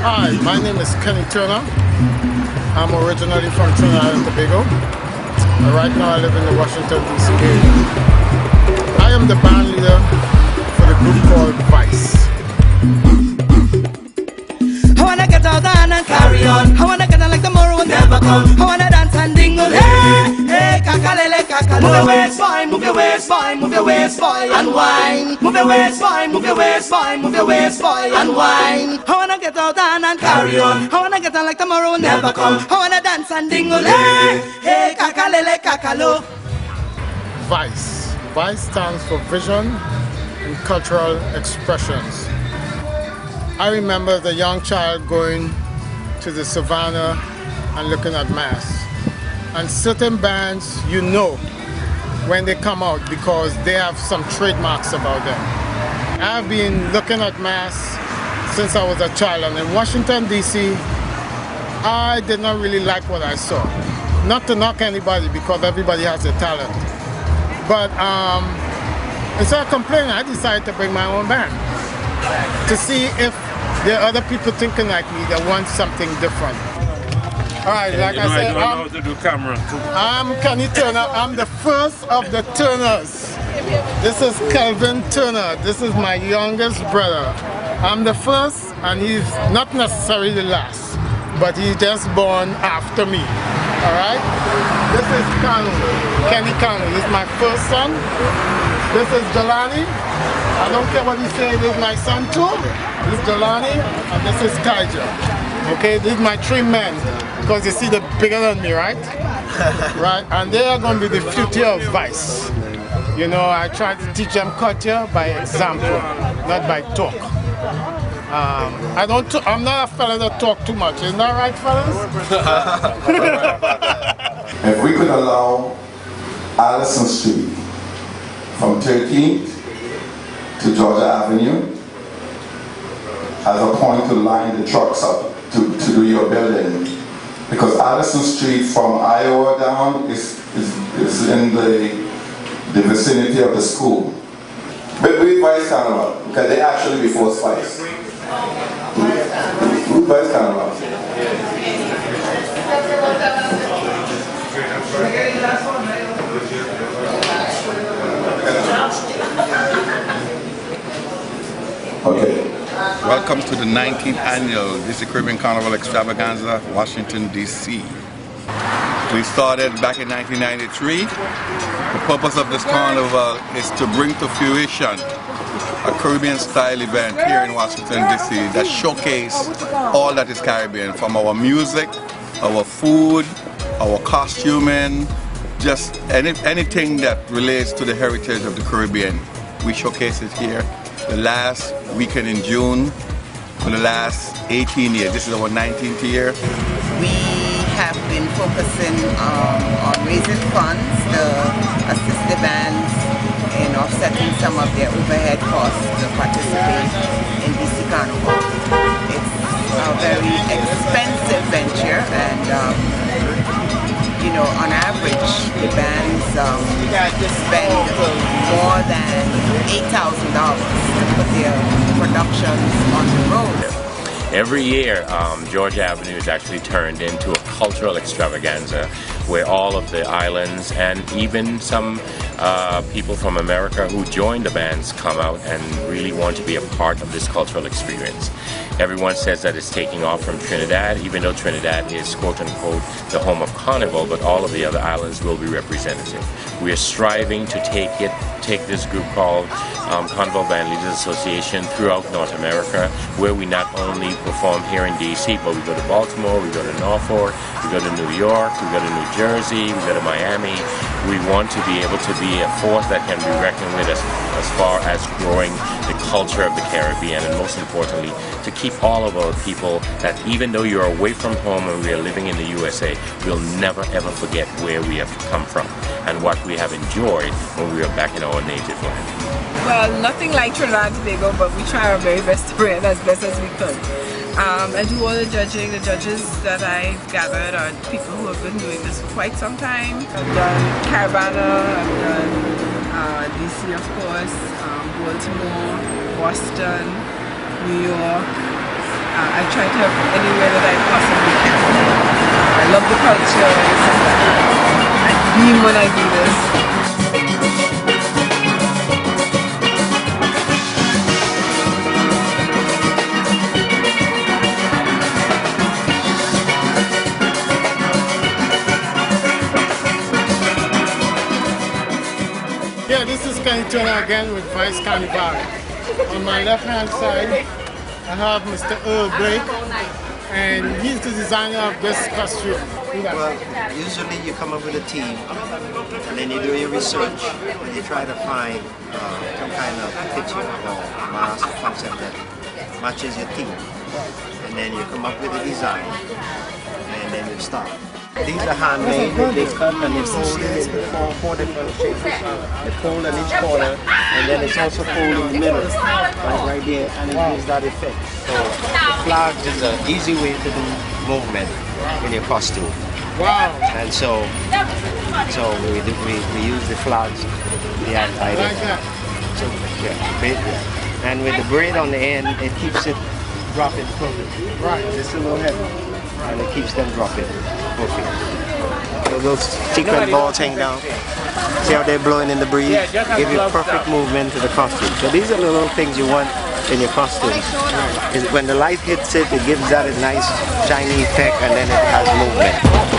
Hi, my name is Kenny Turner. I'm originally from Trinidad and Tobago. Right now I live in the Washington DC area. I am the band leader for the group called Vice. I wanna get out and carry on. I wanna get on like tomorrow will never come. I wanna dance and dingle. Hey, hey, kakalele, kakalo. Move your waist, fine, move your waist, fine, move your waist, fine, and wine. Move your waist, fine, move your waist, fine, move your waist, fine, and wine. I wanna get out and carry on. I wanna get on like tomorrow will never come. I wanna dance and dingle. Hey, hey, kakalele, kakalo. Vice. Vice stands for Vision and Cultural Expressions. I remember as a young child going to the savannah and looking at mass. And certain bands, you know when they come out because they have some trademarks about them. I've been looking at mass since I was a child, and in Washington DC, I did not really like what I saw. Not to knock anybody because everybody has a talent. But instead of complaining, I decided to bring my own band to see if there are other people thinking like me that want something different. Alright, like I said, I know how to do camera too. I'm Kenny Turner. I'm the first of the Turners. This is Calvin Turner. This is my youngest brother. I'm the first, and he's not necessarily the last, but he's just born after me. Alright? This is Kanu, Kenny Kanu. This is my first son. This is Jelani. I don't care what he says, this is my son too. This is Jelani, and this is Kaija. Okay, these are my three men, because you see they're bigger than me, right? Right, and they are going to be the future of Vice. You know, I try to teach them culture by example, not by talk. I'm not a fella that talk too much, isn't that right, fellas? If we could allow Allison Street from 13th to Georgia Avenue as a point to line the trucks up to do your building, because Allison Street from Iowa down is in the vicinity of the school. But we Vice Carnival, because they actually before Spice. We Vice Carnival. Okay. Welcome to the 19th annual DC Caribbean Carnival Extravaganza, Washington, D.C. We started back in 1993. The purpose of this carnival is to bring to fruition a Caribbean-style event here in Washington, D.C. that showcases all that is Caribbean, from our music, our food, our costuming, just anything that relates to the heritage of the Caribbean. We showcase it here. The last weekend in June for the last 18 years. This is our 19th year. We have been focusing on raising funds to assist the bands in offsetting some of their overhead costs to participate in DC Carnival. It's a very expensive venture, and you know, on average, the bands spend more than $8,000 to put their productions on the road. Every year, Georgia Avenue is actually turned into a cultural extravaganza where all of the islands and even some people from America who join the bands come out and really want to be a part of this cultural experience. Everyone says that it's taking off from Trinidad, even though Trinidad is quote-unquote the home of Carnival, but all of the other islands will be representative. We are striving to take this group called Carnival Band Leaders Association throughout North America, where we not only perform here in DC, but we go to Baltimore, we go to Norfolk, we go to New York, we go to New Jersey, we go to Miami. We want to be able to be a force that can be reckoned with as far as growing the culture of the Caribbean, and most importantly, to keep all of our people that even though you're away from home and we are living in the USA, we'll never ever forget where we have come from and what we have enjoyed when we are back in our native land. Well, nothing like Trinidad and Tobago, but we try our very best to bring it as best as we could. I do all the judging. The judges that I've gathered are people who have been doing this for quite some time. I've done Caravana, I've done DC, of course, Baltimore, Boston, New York, I try to help any way that I possibly can. I love the culture. I beam when I do this. Yeah, this is Kenny Turner again with Vice Carnival. On my left hand side, I have Mr. Earl Blake, and he's the designer of this costume. Well, usually you come up with a team, and then you do your research, and you try to find some kind of picture or mask or concept that matches your theme. And then you come up with a design, and then you start. These are handmade, they cut and they fold it into four different shapes. They fold on each corner, and then it's also folded in the middle, right there, and it gives that effect. So the flags is an easy way to do movement in your costume. Wow! And so we use the flags, the idea. Like that. So yeah, and with the braid on the end, it keeps it dropping perfect. Right. Just a little heavy, and it keeps them dropping perfect. So those sequin balls hang down. See how they're blowing in the breeze? Give you perfect movement to the costume. So these are the little things you want in your costume. When the light hits it, it gives that a nice shiny effect, and then it has movement.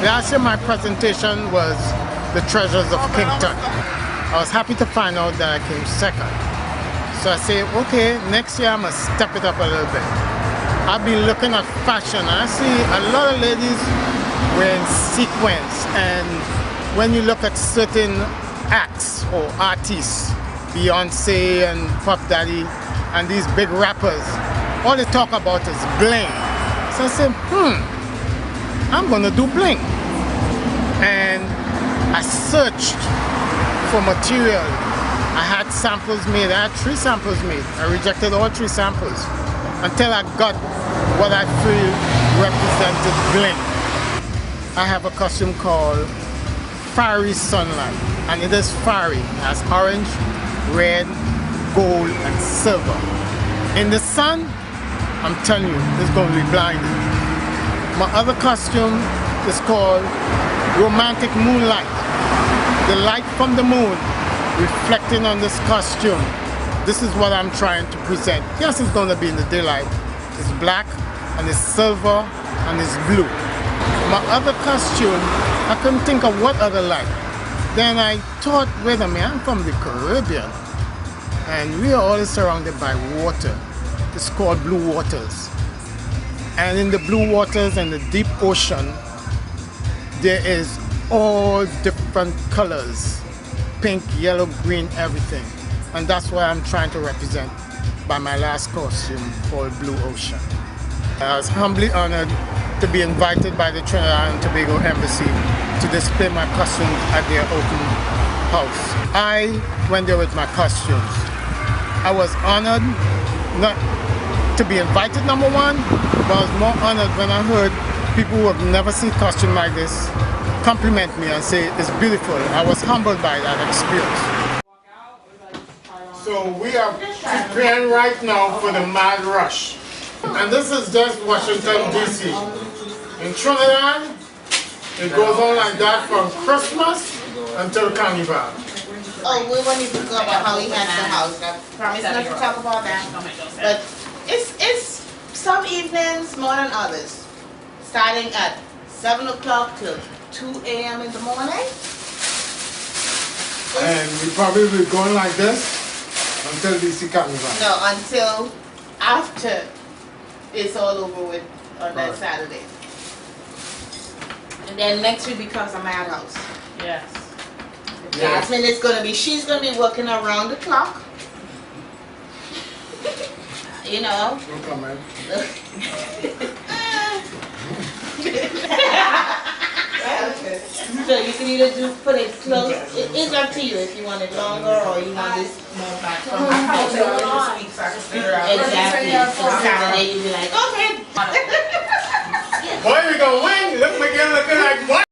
Last year my presentation was The Treasures of Kington. I was happy to find out that I came second. So I say, okay, next year I'm going to step it up a little bit. I've been looking at fashion and I see a lot of ladies wearing sequins, and when you look at certain acts or artists, Beyonce and Puff Daddy and these big rappers, all they talk about is bling. So I said, I'm gonna do bling. And I searched for material. I had samples made. I had 3 samples made. I rejected all 3 samples until I got what I feel represented bling. I have a costume called Fiery Sunlight, and it is fiery. It has orange, red, gold, and silver. In the sun, I'm telling you, it's going to be blinding. My other costume is called Romantic Moonlight. The light from the moon reflecting on this costume. This is what I'm trying to present. Yes, it's going to be in the daylight. It's black, and it's silver, and it's blue. My other costume, I couldn't think of what other light. Then I thought, wait a minute, I'm from the Caribbean, and we are always surrounded by water. It's called blue waters. And in the blue waters and the deep ocean, there is all different colors. Pink, yellow, green, everything. And that's what I'm trying to represent by my last costume called Blue Ocean. I was humbly honored to be invited by the Trinidad and Tobago Embassy to display my costumes at their open house. I went there with my costumes. I was honored not to be invited, number one, but I was more honored when I heard people who have never seen costume like this compliment me and say it's beautiful. I was humbled by that experience. So we are preparing right now for the Mad Rush. And this is just Washington, DC. In Trinidad, it goes on like that from Christmas until Carnival. Oh, we won't even go about how he has the house. I promise not to talk about that. But it's some evenings more than others. Starting at 7 o'clock till 2 a.m. in the morning. And we probably will be going like this until DC Carnival. No, until after it's all over with on that Saturday. And then next week becomes a madhouse. Yes. Jasmine is gonna be, she's gonna be working around the clock. You know. No comment. So you can either put it close. It's up to you if you want it longer or you want this more back from the I'll take a little sweet so I can figure out. Exactly. So Saturday you'll be like, oh,